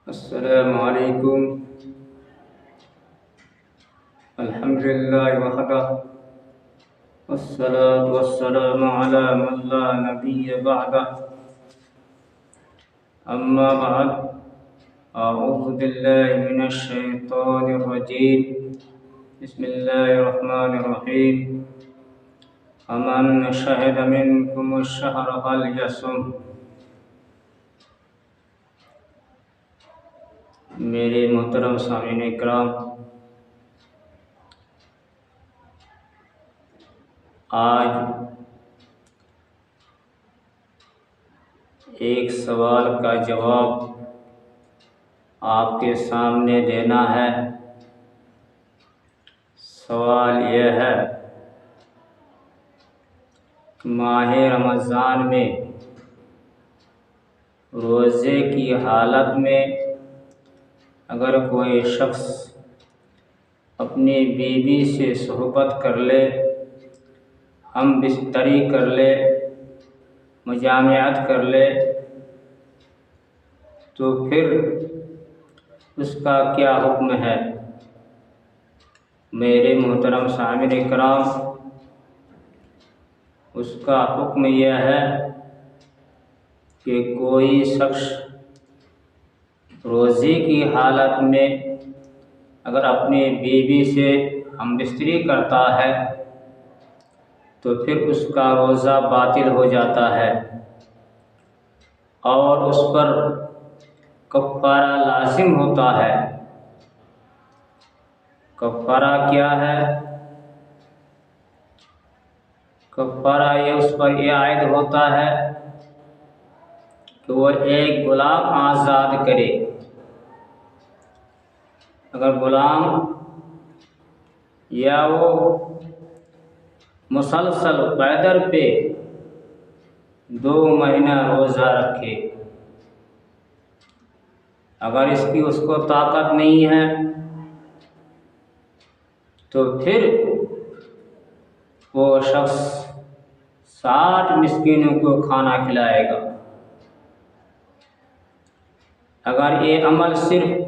السلام علیکم۔ الحمدللہ وحدہ والصلاة والسلام علی من لا نبی بعدہ، اما بعد، اعوذ باللہ من الشیطان الرجیم، بسم اللہ الرحمن الرحیم۔ فمن شہد منکم الشہر فلیصم۔ میرے محترم سامعین اکرام، آج ایک سوال کا جواب آپ کے سامنے دینا ہے۔ سوال یہ ہے کہ ماہ رمضان میں روزے کی حالت میں اگر کوئی شخص اپنی بیوی سے صحبت کر لے، ہم بستری کر لے، مجامعت کر لے، تو پھر اس کا کیا حکم ہے؟ میرے محترم سامعین اکرام، اس کا حکم یہ ہے کہ کوئی شخص روزے کی حالت میں اگر اپنی بیوی سے ہم بستری کرتا ہے تو پھر اس کا روزہ باطل ہو جاتا ہے اور اس پر کفارہ لازم ہوتا ہے۔ کفارہ کیا ہے؟ کفارہ یہ اس پر یہ عائد ہوتا ہے کہ وہ ایک غلام آزاد کرے۔ اگر غلام یا وہ مسلسل پیدر پہ 2 مہینہ روزہ رکھے، اگر اس کو طاقت نہیں ہے تو پھر وہ شخص 60 مسکینوں کو کھانا کھلائے گا۔ اگر یہ عمل صرف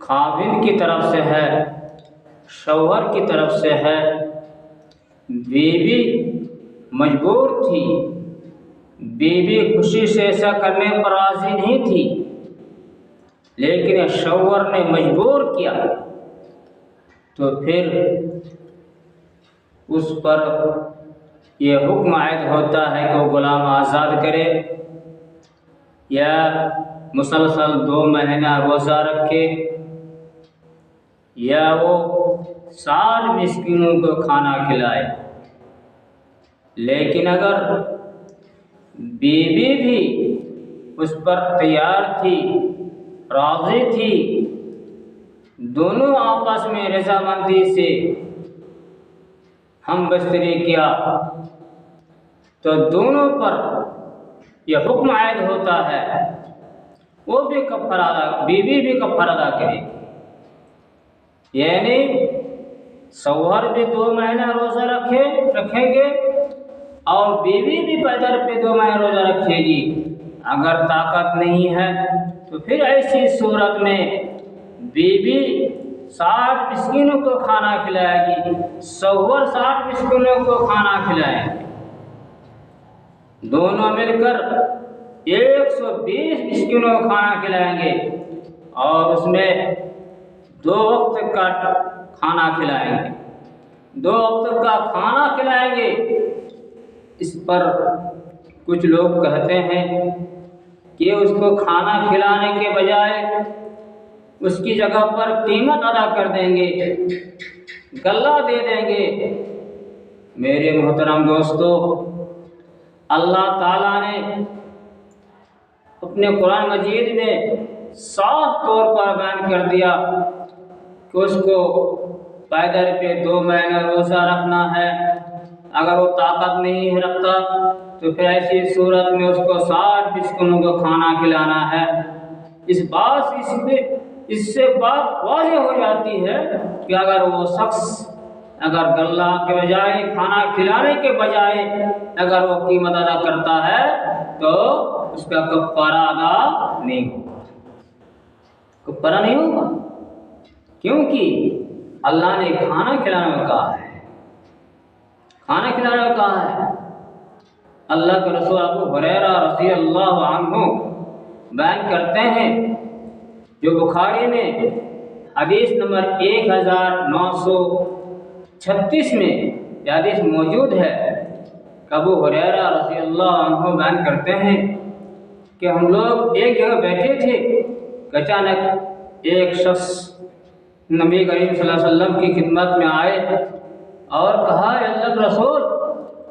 خاوند کی طرف سے ہے، شوہر کی طرف سے ہے، بیوی مجبور تھی، بیوی خوشی سے ایسا کرنے پر راضی نہیں تھی، لیکن شوہر نے مجبور کیا، تو پھر اس پر یہ حکم عائد ہوتا ہے کہ وہ غلام آزاد کرے یا مسلسل 2 مہینہ روزہ رکھے یا وہ 60 مسکینوں کو کھانا کھلائے۔ لیکن اگر بیوی بھی اس پر تیار تھی، راضی تھی، دونوں آپس میں رضامندی سے ہم بستری کیا، تو دونوں پر یہ حکم عائد ہوتا ہے، وہ بھی کفارہ ادا، بیوی بھی کفارہ ادا کرے، یعنی شوہر بھی 2 مہینہ روزہ رکھیں گے اور بیوی بھی پیدر پہ 2 مہینہ روزہ رکھے گی۔ اگر طاقت نہیں ہے تو پھر ایسی صورت میں بیوی 60 مسکینوں کو کھانا کھلائے گی، شوہر 60 مسکینوں کو کھانا کھلائیں گے، دونوں مل کر 120 مسکینوں کو کھانا کھلائیں گے اور اس میں 2 وقت کا کھانا کھلائیں گے، 2 وقت کا کھانا کھلائیں گے۔ اس پر کچھ لوگ کہتے ہیں کہ اس کو کھانا کھلانے کے بجائے اس کی جگہ پر قیمت ادا کر دیں گے، غلہ دے دیں گے۔ میرے محترم دوستو، اللہ تعالیٰ نے اپنے قرآن مجید میں صاف طور پر بیان کر دیا کہ اس کو پیدر پہ 2 مہینہ روزہ رکھنا ہے۔ اگر وہ طاقت نہیں رکھتا تو پھر ایسی صورت میں اس کو 60 مسکینوں کو کھانا کھلانا ہے۔ اس سے بات واضح ہو جاتی ہے کہ اگر وہ شخص غلہ کے بجائے، کھانا کھلانے کے بجائے اگر وہ قیمت ادا کرتا ہے تو اس کا کفارہ ادا نہیں ہوگا۔ کفارہ نہیں ہوگا، کیونکہ اللہ نے کھانا کھلانے میں کہا ہے، کھانا کھلانے میں کہا ہے۔ اللہ کے رسول ابو ہریرہ رضی اللہ عنہ بیان کرتے ہیں، جو بخاری میں حدیث نمبر 1936 میں یہ حدیث موجود ہے، ابو ہریرہ رضی اللہ عنہ بیان کرتے ہیں کہ ہم لوگ ایک جگہ بیٹھے تھے کہ اچانک ایک شخص نبی کریم صلی اللہ علیہ وسلم کی خدمت میں آئے اور کہا، اے اللہ کے رسول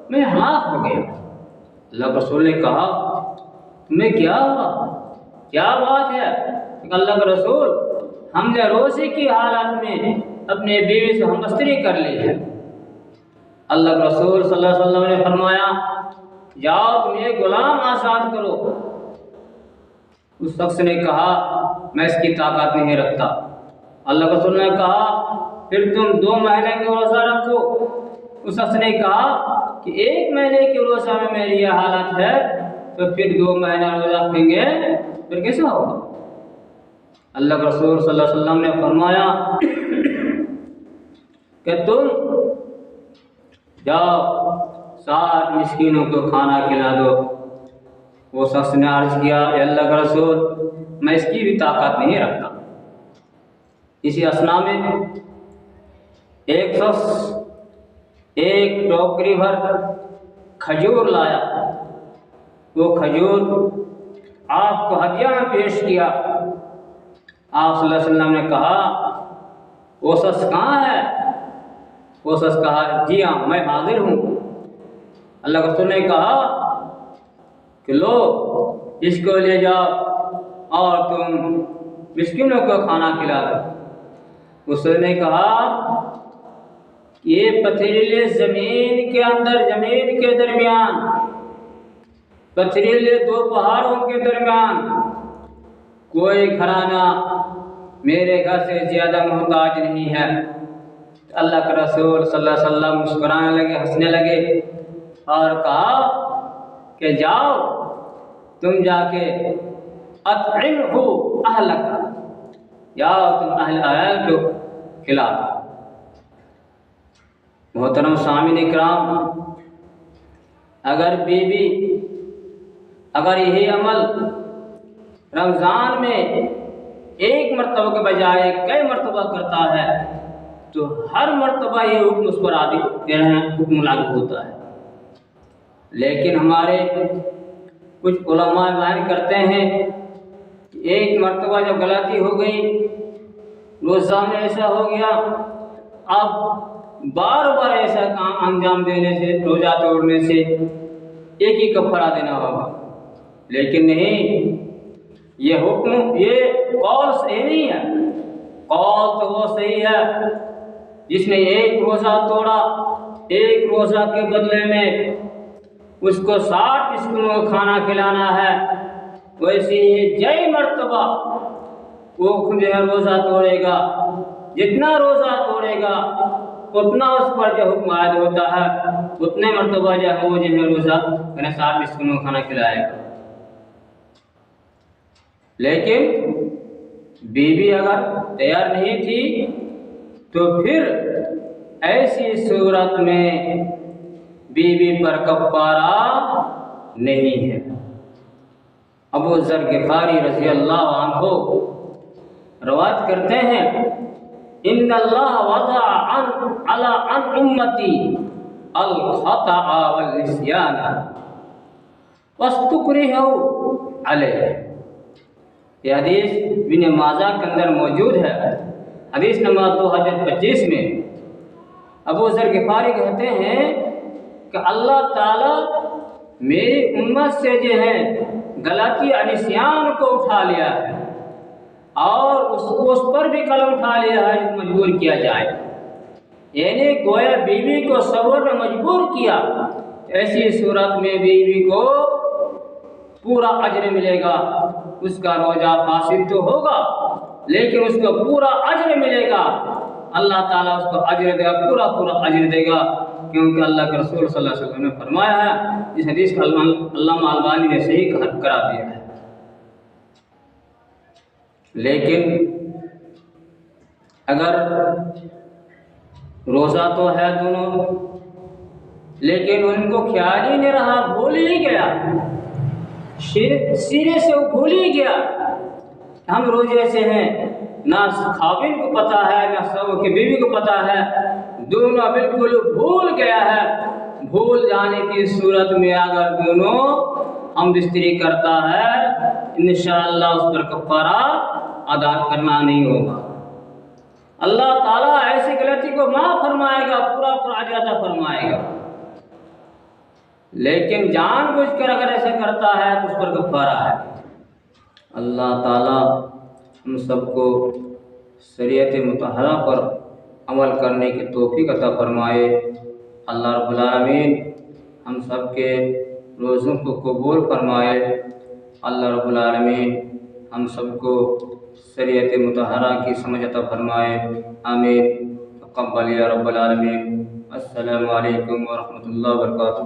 میں ہلاک ہو گیا۔ اللہ کے رسول نے کہا، تمہیں کیا ہوا، کیا بات ہے؟ کہ اللہ کے رسول ہم نے روزے کی حالت میں اپنے بیوی سے ہم بستری کر لی ہے۔ اللہ کے رسول صلی اللہ علیہ وسلم نے فرمایا، جاؤ تم ایک غلام آزاد کرو۔ اس شخص نے کہا، میں اس کی طاقت نہیں رکھتا۔ اللہ کے رسول نے کہا، پھر تم 2 مہینے کا روزہ رکھو۔ اس شخص نے کہا کہ 1 مہینے کے روزہ میں میری یہ حالت ہے تو پھر 2 مہینہ روزہ رکھیں گے پھر کیسا ہوگا؟ اللہ کے رسول صلی اللہ علیہ وسلم نے فرمایا کہ تم جاؤ 60 مسکینوں کو کھانا کھلا دو۔ وہ شخص نے عرض کیا، اے اللہ کے رسول میں اس کی بھی طاقت نہیں رکھتا۔ اسی اثنا میں ایک شخص ایک ٹوکری بھر کھجور لایا، وہ کھجور آپ کو ہدیہ میں پیش کیا۔ آپ صلی اللہ علیہ وسلم نے کہا، وہ شخص کہاں ہے؟ وہ شخص کہا، جی ہاں میں حاضر ہوں۔ اللہ کے رسول نے کہا کہ لو اس کو لے جاؤ اور تم مسکینوں کو کھانا کھلا دو۔ اس نے کہا، یہ پتھریلے زمین کے اندر، زمین کے درمیان، پتھریلے 2 پہاڑوں کے درمیان کوئی گھرانہ میرے گھر سے زیادہ محتاج نہیں ہے۔ اللہ کے رسول صلی اللہ علیہ وسلم مسکرانے لگے، ہنسنے لگے اور کہا کہ جاؤ تم جا کے اطعمہ اہلک، جاؤ تم اہل عیال کو کھلا دو۔ محترم سامعین اکرام، اگر بیوی اگر یہی عمل رمضان میں 1 مرتبہ کے بجائے کئی مرتبہ کرتا ہے تو ہر مرتبہ یہ حکم اس پر حکم لاگو ہوتا ہے۔ لیکن ہمارے کچھ علماء بیان کرتے ہیں کہ 1 مرتبہ جب غلطی ہو گئی، روزہ میں ایسا ہو گیا، اب بار بار ایسا کام انجام دینے سے، روزہ توڑنے سے ایک ہی کفارہ دینا ہوگا۔ لیکن نہیں، یہ حکم، یہ قول صحیح نہیں ہے۔ قول تو وہ صحیح ہے جس نے 1 روزہ توڑا، 1 روزہ کے بدلے میں اس کو 60 مسکینوں کو کھانا کھلانا ہے، ویسے ہی جئی مرتبہ وہ جو ہے روزہ توڑے گا، جتنا روزہ توڑے گا اتنا اس پر جو حکم عائد ہوتا ہے، اتنے مرتبہ جو ہے وہ جو ہے روزہ 60 مسکینوں کو کھانا کھلائے گا۔ لیکن بیوی اگر تیار نہیں تھی تو پھر ایسی صورت میں بیوی پر کفارہ نہیں ہے۔ ابو ذر غفاری رضی اللہ عنہ روایت کرتے ہیں، ان اللہ وضع علی امتی الخطأ والنسیان واستکرہوا علیہ۔ یہ حدیث ابن ماجہ کے اندر موجود ہے، حدیث نمبر 2025 میں ابو ذر غفاری کہتے ہیں کہ اللہ تعالیٰ میری امت سے جو ہے غلطی نسیان کو اٹھا لیا ہے اور اس پر بھی قلم اٹھا لیا ہے جو مجبور کیا جائے، یعنی گویا بیوی کو صبر میں مجبور کیا۔ ایسی صورت میں بیوی کو پورا اجر ملے گا، اس کا روزہ فاسد تو ہوگا لیکن اس کو پورا اجر ملے گا، اللہ تعالیٰ اس کو اجر دے گا، پورا اجر دے گا، کیونکہ اللہ کے رسول صلی اللہ علیہ وسلم نے فرمایا ہے۔ اس حدیث کو علامہ البانی نے صحیح کرا دیا ہے۔ لیکن اگر روزہ تو ہے دونوں، لیکن ان کو خیال ہی نہیں رہا، بھول ہی گیا، سینے سے وہ بھول ہی گیا ہم روزے سے ہیں، نہ خاوند کو پتہ ہے نہ سب کی بیوی کو پتہ ہے، دونوں بالکل بھول گیا ہے۔ بھول جانے کی صورت میں اگر دونوں ہم بستری کرتا ہے، انشاءاللہ اس پر کفارہ ادا کرنا نہیں ہوگا۔ اللہ تعالیٰ ایسی غلطی کو معاف فرمائے گا، پورا اجر عطا فرمائے گا۔ لیکن جان بوجھ کر اگر ایسے کرتا ہے تو اس پر کفارہ ہے۔ اللہ تعالیٰ ہم سب کو شریعت مطہرہ پر عمل کرنے کی توفیق عطا فرمائے۔ اللہ رب العالمین ہم سب کے روزوں کو قبول فرمائے۔ اللہ رب العالمین ہم سب کو شریعت مطہرہ کی سمجھ عطا فرمائے۔ آمین۔ تقبل یا رب العالمین۔ السلام علیکم ورحمۃ اللہ وبرکاتہ۔